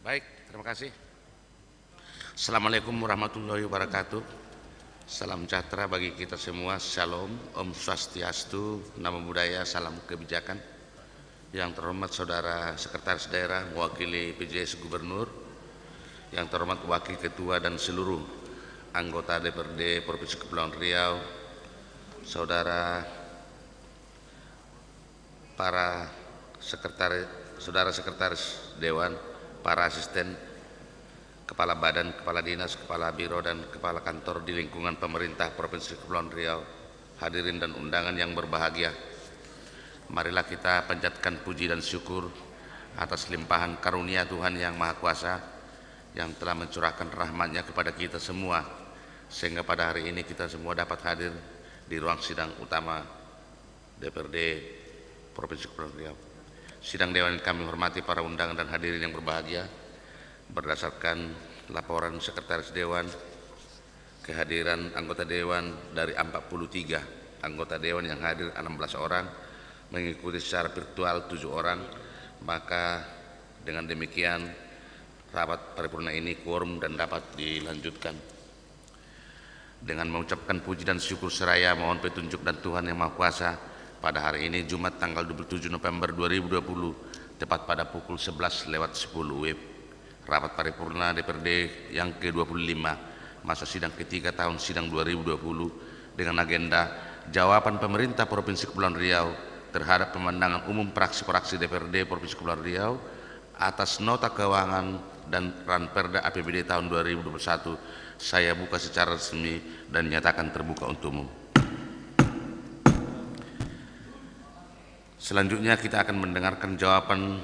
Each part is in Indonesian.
Baik, terima kasih. Assalamualaikum warahmatullahi wabarakatuh. Salam sejahtera bagi kita semua. Shalom, Om Swastiastu, Namo Buddhaya, salam kebijakan. Yang terhormat Saudara Sekretaris Daerah mewakili PJS Gubernur, yang terhormat Wakil Ketua dan seluruh anggota DPRD Provinsi Kepulauan Riau, para sekretaris Dewan, para asisten, kepala badan, kepala dinas, kepala biro, dan kepala kantor di lingkungan pemerintah Provinsi Kepulauan Riau, hadirin dan undangan yang berbahagia. Marilah kita panjatkan puji dan syukur atas limpahan karunia Tuhan Yang Maha Kuasa yang telah mencurahkan rahmat-Nya kepada kita semua, sehingga pada hari ini kita semua dapat hadir di ruang sidang utama DPRD Provinsi Kepulauan Riau. Sidang Dewan kami hormati para undangan dan hadirin yang berbahagia. Berdasarkan laporan Sekretaris Dewan, kehadiran anggota Dewan dari 43 anggota Dewan yang hadir 16 orang, mengikuti secara virtual 7 orang, maka dengan demikian rapat paripurna ini quorum dan dapat dilanjutkan. Dengan mengucapkan puji dan syukur seraya mohon petunjuk dan Tuhan Yang Maha Kuasa, pada hari ini Jumat tanggal 27 November 2020 tepat pada pukul 11:10 WIB, rapat paripurna DPRD yang ke-25 masa sidang ketiga tahun sidang 2020 dengan agenda jawaban pemerintah Provinsi Kepulauan Riau terhadap pemandangan umum praksi-praksi DPRD Provinsi Kepulauan Riau atas nota keuangan dan Ranperda APBD tahun 2021 saya buka secara resmi dan nyatakan terbuka untuk umum. Selanjutnya kita akan mendengarkan jawaban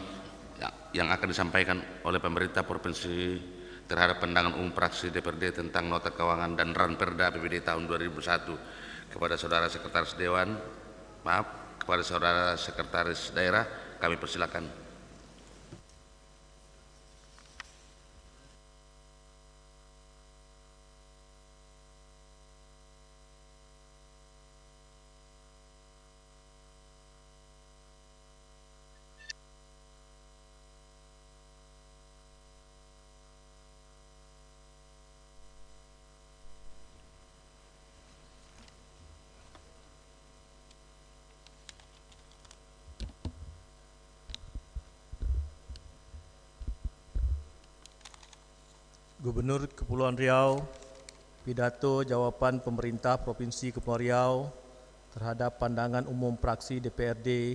yang akan disampaikan oleh pemerintah provinsi terhadap pandangan umum praksi DPRD tentang nota keuangan dan Ranperda APBD tahun 2021 kepada Saudara Sekretaris Dewan, kepada Saudara Sekretaris Daerah, kami persilakan. Gubernur Kepulauan Riau, pidato jawaban pemerintah Provinsi Kepulauan Riau terhadap pandangan umum praksi DPRD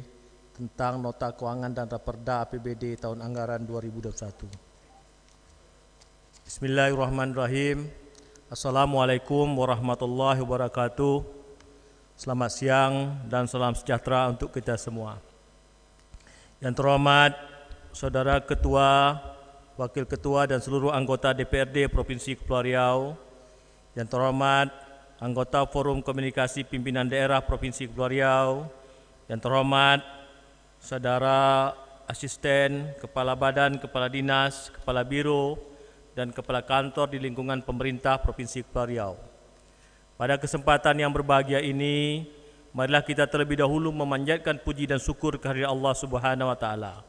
tentang nota keuangan dan Ranperda APBD tahun anggaran 2021. Bismillahirrahmanirrahim. Assalamualaikum warahmatullahi wabarakatuh. Selamat siang dan salam sejahtera untuk kita semua. Yang terhormat Saudara Ketua, Wakil Ketua dan seluruh anggota DPRD Provinsi Kepulauan Riau, yang terhormat anggota Forum Komunikasi Pimpinan Daerah Provinsi Kepulauan Riau, yang terhormat Saudara Asisten, Kepala Badan, Kepala Dinas, Kepala Biro, dan Kepala Kantor di lingkungan pemerintah Provinsi Kepulauan Riau. Pada kesempatan yang berbahagia ini, marilah kita terlebih dahulu memanjatkan puji dan syukur kehadirat Allah Subhanahu wa Ta'ala.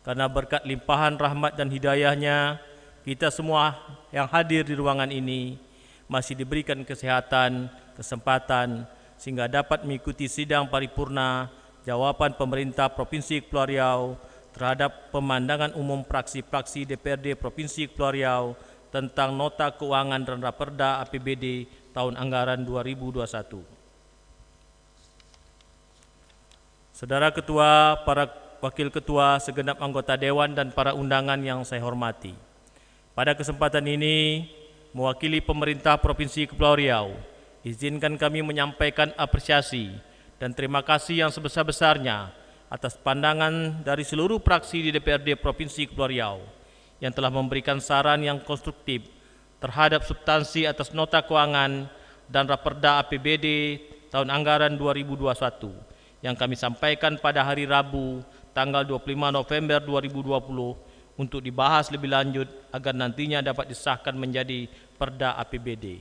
Karena berkat limpahan rahmat dan hidayahnya, kita semua yang hadir di ruangan ini masih diberikan kesehatan, kesempatan, sehingga dapat mengikuti sidang paripurna jawaban pemerintah Provinsi Kepulauan Riau terhadap pemandangan umum praksi-praksi DPRD Provinsi Kepulauan Riau tentang nota keuangan dan Ranperda APBD tahun anggaran 2021. Saudara Ketua, para Wakil Ketua, segenap anggota Dewan dan para undangan yang saya hormati. Pada kesempatan ini, mewakili pemerintah Provinsi Kepulauan Riau, izinkan kami menyampaikan apresiasi dan terima kasih yang sebesar-besarnya atas pandangan dari seluruh praksi di DPRD Provinsi Kepulauan Riau yang telah memberikan saran yang konstruktif terhadap substansi atas nota keuangan dan Ranperda APBD tahun anggaran 2021 yang kami sampaikan pada hari Rabu tanggal 25 November 2020 untuk dibahas lebih lanjut agar nantinya dapat disahkan menjadi Perda APBD.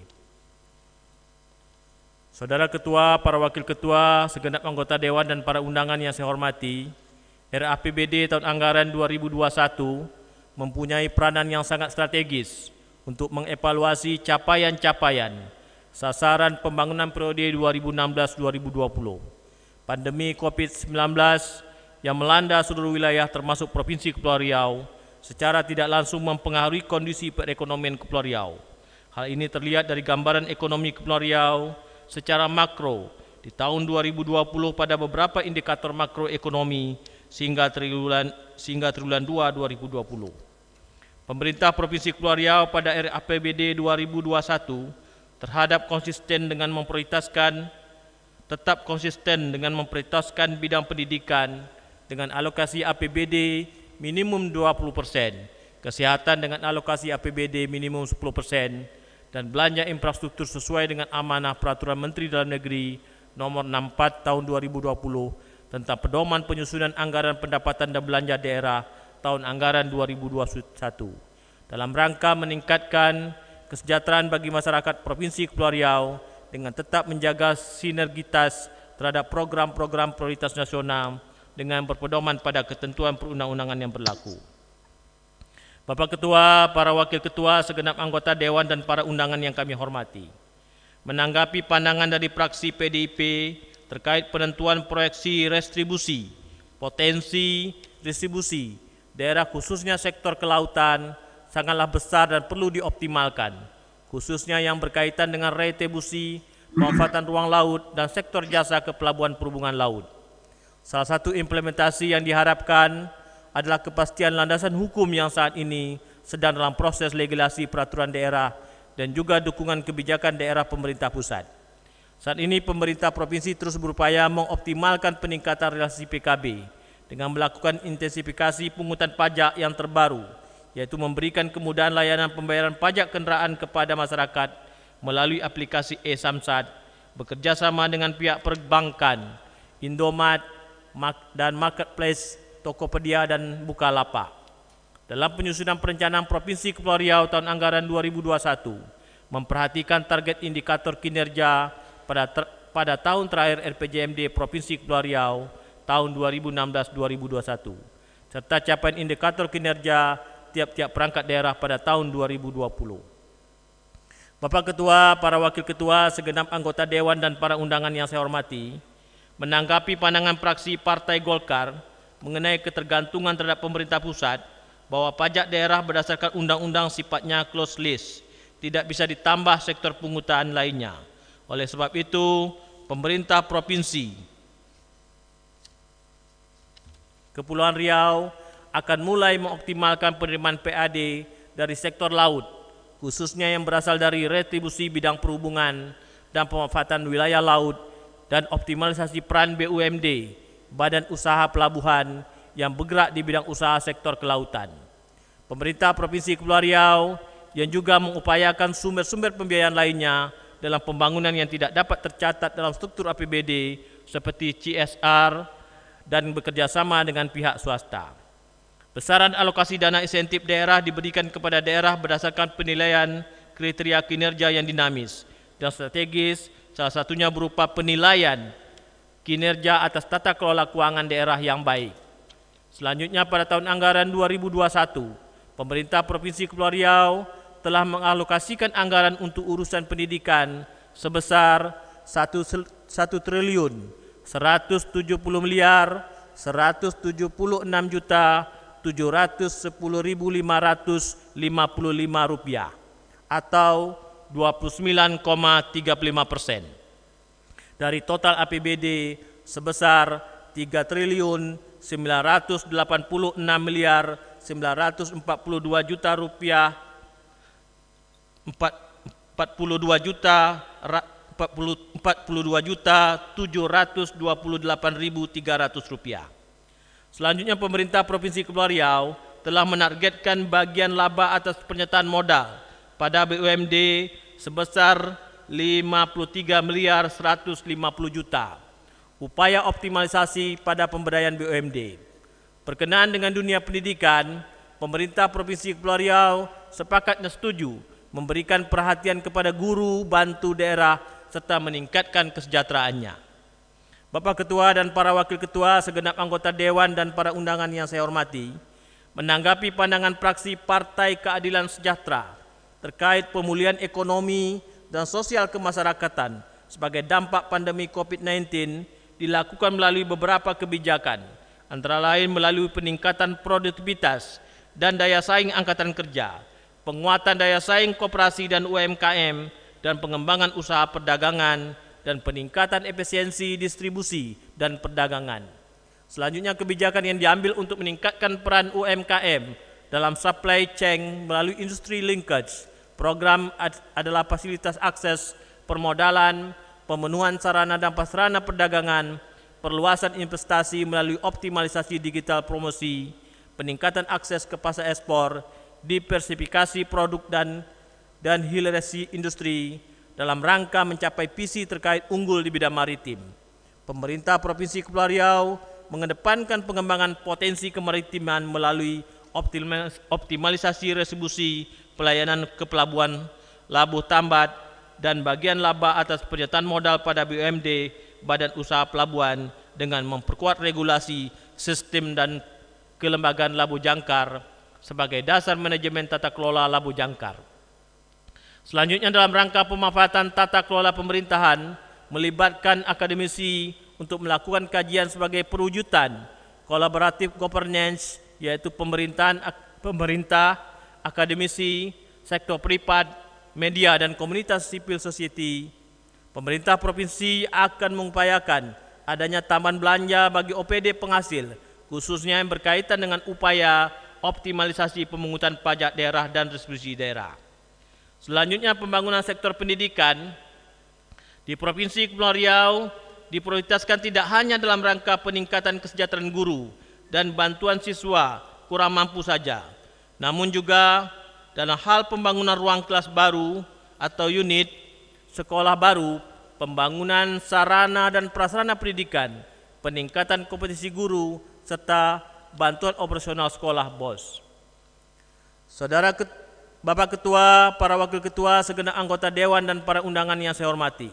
Saudara Ketua, para Wakil Ketua, segenap anggota Dewan dan para undangan yang saya hormati, RAPBD tahun anggaran 2021 mempunyai peranan yang sangat strategis untuk mengevaluasi capaian-capaian sasaran pembangunan periode 2016-2020. Pandemi COVID-19 yang melanda seluruh wilayah termasuk Provinsi Kepulauan Riau secara tidak langsung mempengaruhi kondisi perekonomian Kepulauan Riau. Hal ini terlihat dari gambaran ekonomi Kepulauan Riau secara makro di tahun 2020 pada beberapa indikator makroekonomi sehingga triwulan 2 2020. Pemerintah Provinsi Kepulauan Riau pada RAPBD 2021 tetap konsisten dengan memprioritaskan bidang pendidikan dengan alokasi APBD minimum 20%, kesehatan dengan alokasi APBD minimum 10%, dan belanja infrastruktur sesuai dengan amanah Peraturan Menteri Dalam Negeri Nomor 64 Tahun 2020 tentang pedoman penyusunan anggaran pendapatan dan belanja daerah tahun anggaran 2021 dalam rangka meningkatkan kesejahteraan bagi masyarakat Provinsi Kepulauan Riau dengan tetap menjaga sinergitas terhadap program-program prioritas nasional dengan berpedoman pada ketentuan perundang-undangan yang berlaku. Bapak Ketua, para Wakil Ketua, segenap anggota Dewan dan para undangan yang kami hormati, menanggapi pandangan dari fraksi PDIP terkait penentuan proyeksi restribusi, potensi distribusi daerah khususnya sektor kelautan sangatlah besar dan perlu dioptimalkan, khususnya yang berkaitan dengan retribusi, pemanfaatan ruang laut, dan sektor jasa ke pelabuhan perhubungan laut. Salah satu implementasi yang diharapkan adalah kepastian landasan hukum yang saat ini sedang dalam proses legislasi peraturan daerah dan juga dukungan kebijakan daerah pemerintah pusat. Saat ini pemerintah provinsi terus berupaya mengoptimalkan peningkatan relasi PKB dengan melakukan intensifikasi pungutan pajak yang terbaru, yaitu memberikan kemudahan layanan pembayaran pajak kendaraan kepada masyarakat melalui aplikasi e-Samsat, bekerjasama dengan pihak perbankan, Indomaret, dan Marketplace, Tokopedia, dan Bukalapak. Dalam penyusunan perencanaan Provinsi Kepulauan Riau tahun anggaran 2021, memperhatikan target indikator kinerja pada tahun terakhir RPJMD Provinsi Kepulauan Riau tahun 2016-2021, serta capaian indikator kinerja tiap-tiap perangkat daerah pada tahun 2020. Bapak Ketua, para Wakil Ketua, segenap anggota Dewan dan para undangan yang saya hormati, menanggapi pandangan fraksi Partai Golkar mengenai ketergantungan terhadap pemerintah pusat bahwa pajak daerah berdasarkan undang-undang sifatnya closed list, tidak bisa ditambah sektor pungutan lainnya. Oleh sebab itu, pemerintah Provinsi Kepulauan Riau akan mulai mengoptimalkan penerimaan PAD dari sektor laut, khususnya yang berasal dari retribusi bidang perhubungan dan pemanfaatan wilayah laut, dan optimalisasi peran BUMD, Badan Usaha Pelabuhan, yang bergerak di bidang usaha sektor kelautan. Pemerintah Provinsi Kepulauan Riau yang juga mengupayakan sumber-sumber pembiayaan lainnya dalam pembangunan yang tidak dapat tercatat dalam struktur APBD seperti CSR dan bekerjasama dengan pihak swasta. Besaran alokasi dana insentif daerah diberikan kepada daerah berdasarkan penilaian kriteria kinerja yang dinamis dan strategis, salah satunya berupa penilaian kinerja atas tata kelola keuangan daerah yang baik. Selanjutnya, pada tahun anggaran 2021, pemerintah Provinsi Kepulauan Riau telah mengalokasikan anggaran untuk urusan pendidikan sebesar 1.176.710.555 rupiah atau 29,35% dari total APBD sebesar 3.986.942 juta rupiah 42.728.300 rupiah. Selanjutnya, pemerintah Provinsi Kepulauan Riau telah menargetkan bagian laba atas penyertaan modal pada BUMD sebesar 53.150 juta. Upaya optimalisasi pada pemberdayaan BUMD. Berkenaan dengan dunia pendidikan, pemerintah Provinsi Kepulauan Riau sepakat dan setuju memberikan perhatian kepada guru bantu daerah serta meningkatkan kesejahteraannya. Bapak Ketua dan para Wakil Ketua, segenap anggota Dewan dan para undangan yang saya hormati, menanggapi pandangan fraksi Partai Keadilan Sejahtera terkait pemulihan ekonomi dan sosial kemasyarakatan sebagai dampak pandemi COVID-19 dilakukan melalui beberapa kebijakan, antara lain melalui peningkatan produktivitas dan daya saing angkatan kerja, penguatan daya saing koperasi dan UMKM, dan pengembangan usaha perdagangan, dan peningkatan efisiensi distribusi dan perdagangan. Selanjutnya, kebijakan yang diambil untuk meningkatkan peran UMKM dalam supply chain melalui industri linkage program adalah fasilitas akses permodalan, pemenuhan sarana dan prasarana perdagangan, perluasan investasi melalui optimalisasi digital promosi, peningkatan akses ke pasar ekspor, diversifikasi produk dan hilirisasi industri dalam rangka mencapai visi terkait unggul di bidang maritim. Pemerintah Provinsi Kepulauan Riau mengedepankan pengembangan potensi kemaritiman melalui optimalisasi retribusi pelayanan ke pelabuhan Labuh Tambat dan bagian laba atas penyertaan modal pada BUMD Badan Usaha Pelabuhan dengan memperkuat regulasi, sistem dan kelembagaan Labuh Jangkar sebagai dasar manajemen tata kelola Labuh Jangkar. Selanjutnya, dalam rangka pemanfaatan tata kelola pemerintahan melibatkan akademisi untuk melakukan kajian sebagai perwujudan kolaboratif governance, yaitu pemerintah, akademisi, sektor privat, media dan komunitas civil society. Pemerintah provinsi akan mengupayakan adanya tambahan belanja bagi OPD penghasil, khususnya yang berkaitan dengan upaya optimalisasi pemungutan pajak daerah dan distribusi daerah. Selanjutnya, pembangunan sektor pendidikan di Provinsi Kepulauan Riau diprioritaskan tidak hanya dalam rangka peningkatan kesejahteraan guru dan bantuan siswa kurang mampu saja, namun juga dalam hal pembangunan ruang kelas baru atau unit sekolah baru, pembangunan sarana dan prasarana pendidikan, peningkatan kompetensi guru, serta bantuan operasional sekolah BOS. Bapak Ketua, para Wakil Ketua, segenap anggota Dewan dan para undangan yang saya hormati,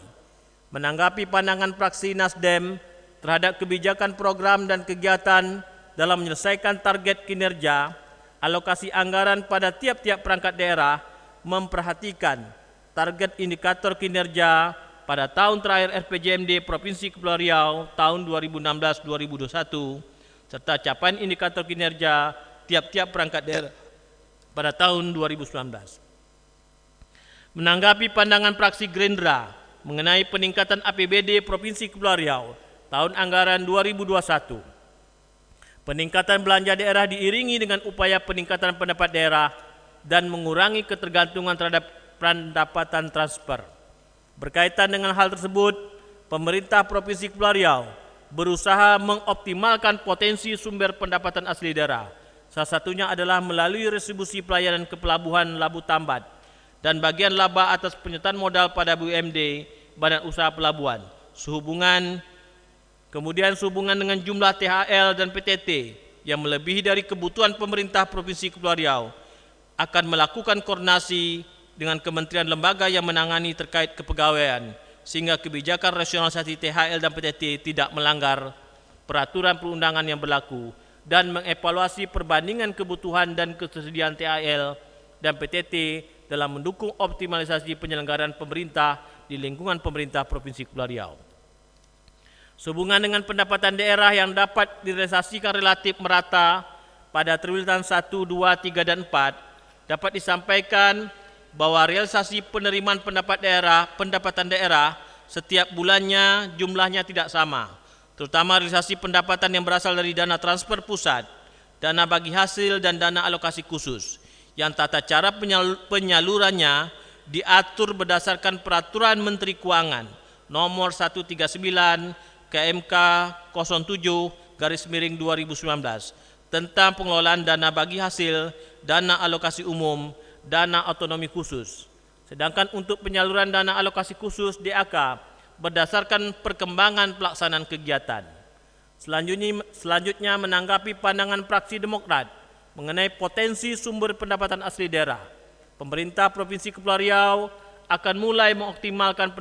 menanggapi pandangan fraksi Nasdem terhadap kebijakan program dan kegiatan dalam menyelesaikan target kinerja, alokasi anggaran pada tiap-tiap perangkat daerah memperhatikan target indikator kinerja pada tahun terakhir RPJMD Provinsi Kepulauan Riau tahun 2016-2021 serta capaian indikator kinerja tiap-tiap perangkat daerah pada tahun 2019. Menanggapi pandangan fraksi Gerindra mengenai peningkatan APBD Provinsi Kepulauan Riau tahun anggaran 2021, peningkatan belanja daerah diiringi dengan upaya peningkatan pendapatan daerah dan mengurangi ketergantungan terhadap pendapatan transfer. Berkaitan dengan hal tersebut, pemerintah Provinsi Kepulauan Riau berusaha mengoptimalkan potensi sumber pendapatan asli daerah. Salah satunya adalah melalui retribusi pelayanan ke pelabuhan Labuh Tambat dan bagian laba atas penyertaan modal pada BUMD Badan Usaha Pelabuhan. Kemudian sehubungan dengan jumlah THL dan PTT yang melebihi dari kebutuhan pemerintah Provinsi Kepulauan Riau akan melakukan koordinasi dengan kementerian lembaga yang menangani terkait kepegawaian sehingga kebijakan rasionalisasi THL dan PTT tidak melanggar peraturan perundangan yang berlaku dan mengevaluasi perbandingan kebutuhan dan ketersediaan THL dan PTT dalam mendukung optimalisasi penyelenggaraan pemerintah di lingkungan pemerintah Provinsi Kepulauan Riau. Sehubungan dengan pendapatan daerah yang dapat direalisasikan relatif merata pada triwulan 1, 2, 3, dan 4, dapat disampaikan bahwa realisasi penerimaan pendapatan daerah setiap bulannya jumlahnya tidak sama, terutama realisasi pendapatan yang berasal dari dana transfer pusat, dana bagi hasil, dan dana alokasi khusus, yang tata cara penyalurannya diatur berdasarkan Peraturan Menteri Keuangan Nomor 139 KMK 07/2019 tentang pengelolaan dana bagi hasil, dana alokasi umum, dana otonomi khusus. Sedangkan untuk penyaluran dana alokasi khusus DAK berdasarkan perkembangan pelaksanaan kegiatan. Selanjutnya menanggapi pandangan fraksi Demokrat mengenai potensi sumber pendapatan asli daerah. Pemerintah Provinsi Kepulauan Riau akan mulai mengoptimalkan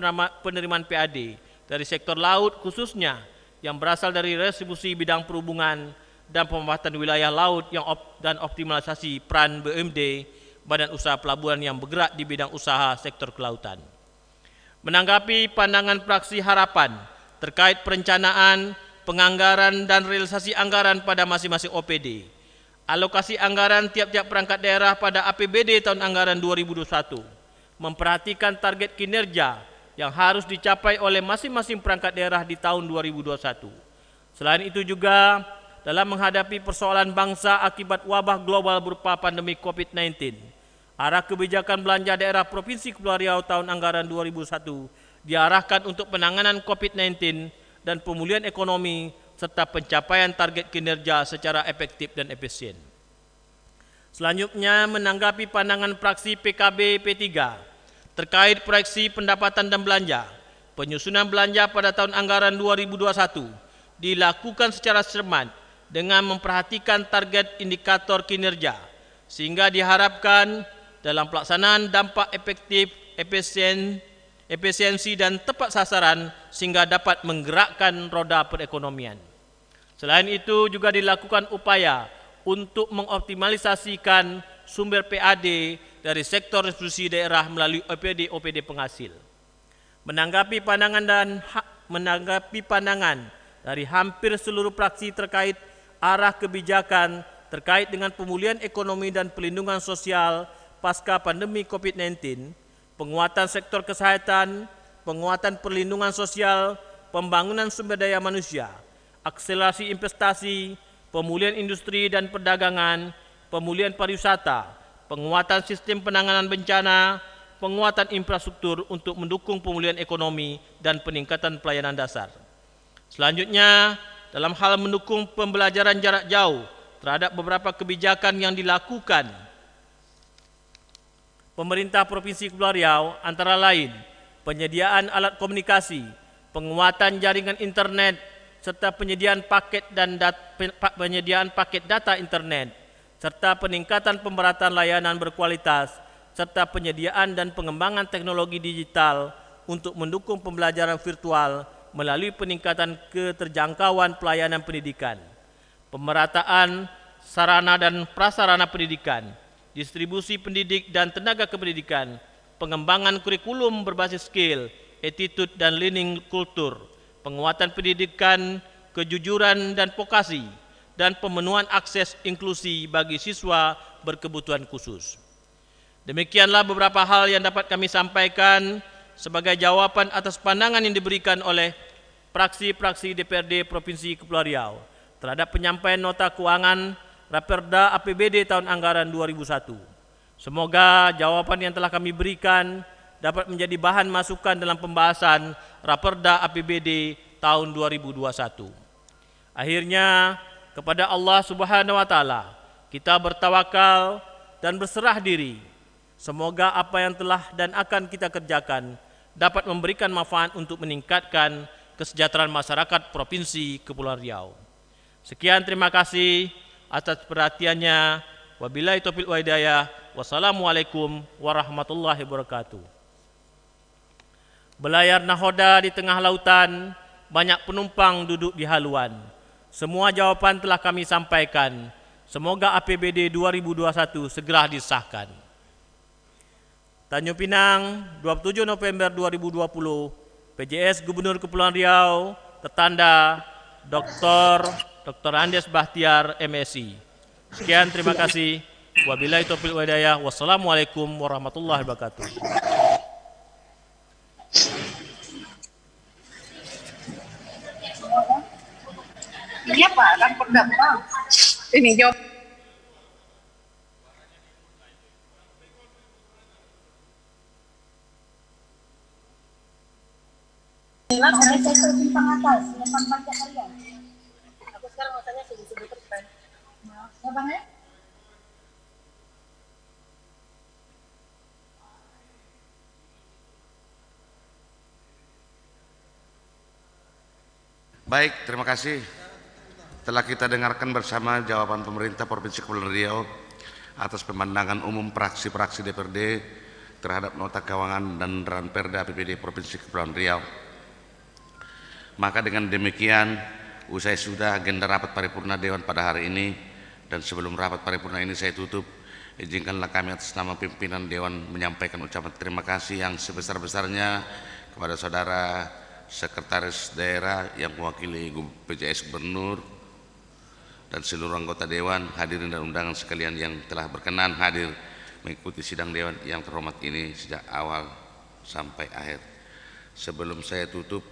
penerimaan PAD dari sektor laut khususnya yang berasal dari retribusi bidang perhubungan dan pemanfaatan wilayah laut dan optimalisasi peran BUMD, Badan Usaha Pelabuhan yang bergerak di bidang usaha sektor kelautan. Menanggapi pandangan fraksi Harapan terkait perencanaan, penganggaran dan realisasi anggaran pada masing-masing OPD, alokasi anggaran tiap-tiap perangkat daerah pada APBD tahun anggaran 2021, memperhatikan target kinerja yang harus dicapai oleh masing-masing perangkat daerah di tahun 2021. Selain itu juga, dalam menghadapi persoalan bangsa akibat wabah global berupa pandemi COVID-19, arah kebijakan belanja daerah Provinsi Kepulauan Riau tahun anggaran 2001 diarahkan untuk penanganan COVID-19 dan pemulihan ekonomi serta pencapaian target kinerja secara efektif dan efisien. Selanjutnya, menanggapi pandangan fraksi PKB P3 terkait proyeksi pendapatan dan belanja, penyusunan belanja pada tahun anggaran 2021 dilakukan secara cermat dengan memperhatikan target indikator kinerja, sehingga diharapkan dalam pelaksanaan dampak efektif, efisiensi dan tepat sasaran sehingga dapat menggerakkan roda perekonomian. Selain itu juga dilakukan upaya untuk mengoptimalisasikan sumber PAD dari sektor distribusi daerah melalui OPD penghasil. Menanggapi pandangan dari hampir seluruh fraksi terkait arah kebijakan terkait dengan pemulihan ekonomi dan perlindungan sosial pasca pandemi COVID-19, penguatan sektor kesehatan, penguatan perlindungan sosial, pembangunan sumber daya manusia, akselerasi investasi, pemulihan industri dan perdagangan, pemulihan pariwisata, penguatan sistem penanganan bencana, penguatan infrastruktur untuk mendukung pemulihan ekonomi dan peningkatan pelayanan dasar. Selanjutnya, dalam hal mendukung pembelajaran jarak jauh terhadap beberapa kebijakan yang dilakukan pemerintah Provinsi Kepulauan Riau, antara lain penyediaan alat komunikasi, penguatan jaringan internet, serta penyediaan paket data internet, serta peningkatan pemerataan layanan berkualitas, serta penyediaan dan pengembangan teknologi digital untuk mendukung pembelajaran virtual melalui peningkatan keterjangkauan pelayanan pendidikan, pemerataan sarana dan prasarana pendidikan, distribusi pendidik dan tenaga kependidikan, pengembangan kurikulum berbasis skill, attitude dan learning kultur, penguatan pendidikan, kejujuran dan vokasi, dan pemenuhan akses inklusi bagi siswa berkebutuhan khusus. Demikianlah beberapa hal yang dapat kami sampaikan sebagai jawaban atas pandangan yang diberikan oleh fraksi-fraksi DPRD Provinsi Kepulauan Riau terhadap penyampaian nota keuangan Raperda APBD tahun anggaran 2001. Semoga jawaban yang telah kami berikan dapat menjadi bahan masukan dalam pembahasan Raperda APBD tahun 2021. Akhirnya, kepada Allah Subhanahu wa taala kita bertawakal dan berserah diri. Semoga apa yang telah dan akan kita kerjakan dapat memberikan manfaat untuk meningkatkan kesejahteraan masyarakat Provinsi Kepulauan Riau. Sekian, terima kasih atas perhatiannya. Wabillahi taufiq wal hidayah. Wassalamualaikum warahmatullahi wabarakatuh. Belayar nahoda di tengah lautan, banyak penumpang duduk di haluan. Semua jawaban telah kami sampaikan. Semoga APBD 2021 segera disahkan. Tanjung Pinang, 27 November 2020, PJS Gubernur Kepulauan Riau, tertanda Dr. Andes Bahtiar, MSI. Sekian, terima kasih. Wabillahi taufiq wal hidayah. Wassalamualaikum warahmatullahi wabarakatuh. Ini apa? Kan pendapat. Ini jawab. Saya bintang atas, depan pajak harian. Aku sekarang masanya sudah disebutkan. Ya bang ya? Baik, terima kasih. Telah kita dengarkan bersama jawaban pemerintah Provinsi Kepulauan Riau atas pemandangan umum fraksi-fraksi DPRD terhadap nota keuangan dan Raperda APBD Provinsi Kepulauan Riau. Maka dengan demikian Usai sudah agenda rapat paripurna Dewan pada hari ini, dan sebelum rapat paripurna ini saya tutup, izinkanlah kami atas nama pimpinan Dewan menyampaikan ucapan terima kasih yang sebesar-besarnya kepada saudara Sekretaris Daerah yang mewakili PJS Gubernur dan seluruh anggota Dewan, hadirin dan undangan sekalian yang telah berkenan hadir mengikuti sidang Dewan yang terhormat ini sejak awal sampai akhir. Sebelum saya tutup,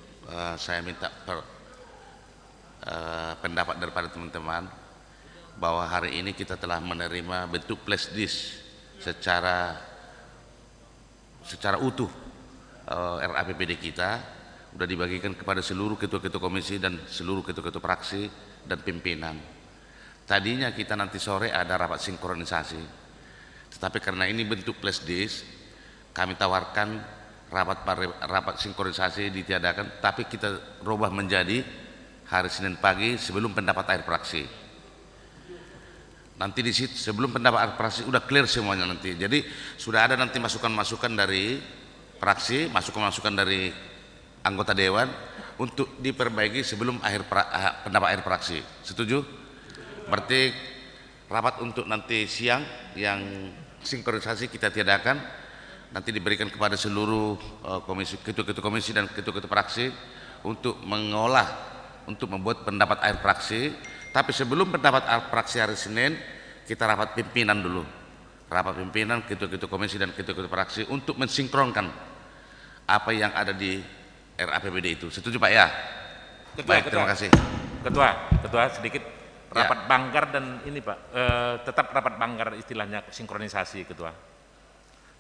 saya minta pendapat daripada teman-teman bahwa hari ini kita telah menerima bentuk flash disk secara utuh. RAPBD kita sudah dibagikan kepada seluruh ketua-ketua komisi dan seluruh ketua-ketua fraksi dan pimpinan. Tadinya kita nanti sore ada rapat sinkronisasi, tetapi karena ini bentuk flash disk, kami tawarkan rapat sinkronisasi ditiadakan, tapi kita rubah menjadi hari Senin pagi sebelum pendapat akhir fraksi. Nanti di situ sebelum pendapat akhir fraksi udah clear semuanya nanti. Jadi sudah ada nanti masukan-masukan dari fraksi, masukan-masukan dari anggota Dewan untuk diperbaiki sebelum pendapat akhir fraksi. Setuju? Berarti rapat untuk nanti siang yang sinkronisasi kita tiadakan, nanti diberikan kepada seluruh ketua-ketua komisi dan ketua-ketua fraksi untuk mengolah, untuk membuat pendapat akhir fraksi. Tapi sebelum pendapat akhir fraksi hari Senin, kita rapat pimpinan dulu, rapat pimpinan ketua-ketua komisi dan ketua-ketua fraksi untuk mensinkronkan apa yang ada di RAPBD itu. Setuju Pak ya? Baik, terima kasih. Ketua sedikit rapat banggar dan ini Pak, tetap rapat banggar istilahnya sinkronisasi Ketua.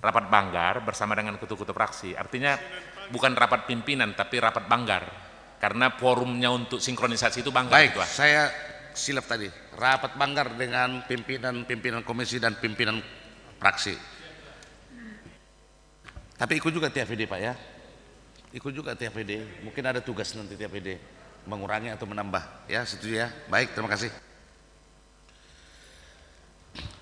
Rapat banggar bersama dengan ketua-ketua fraksi, artinya bukan rapat pimpinan tapi rapat banggar. Karena forumnya untuk sinkronisasi itu banggar. Baik, Ketua. saya silap tadi. Rapat banggar dengan pimpinan komisi dan pimpinan fraksi. Tapi ikut juga TAPD Pak ya. Ikut juga TAPD. Mungkin ada tugas nanti TAPD mengurangi atau menambah. Ya, setuju ya. Baik, terima kasih.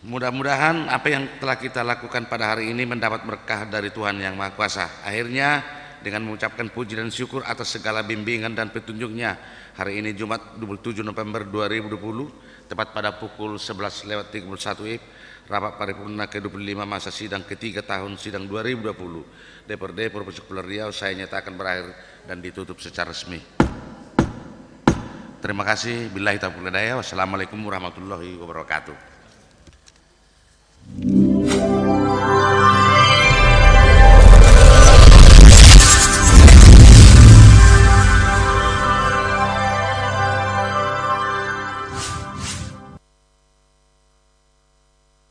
Mudah-mudahan apa yang telah kita lakukan pada hari ini mendapat berkah dari Tuhan Yang Maha Kuasa. Akhirnya, dengan mengucapkan puji dan syukur atas segala bimbingan dan petunjuknya, hari ini Jumat 27 November 2020, tepat pada pukul 11:31 WIB, rapat paripurna ke-25 masa sidang ketiga tahun sidang 2020 DPRD Provinsi Kepulauan Riau saya nyatakan berakhir dan ditutup secara resmi. Terima kasih. Billahi taufiq wal hidayah. Wassalamualaikum warahmatullahi wabarakatuh.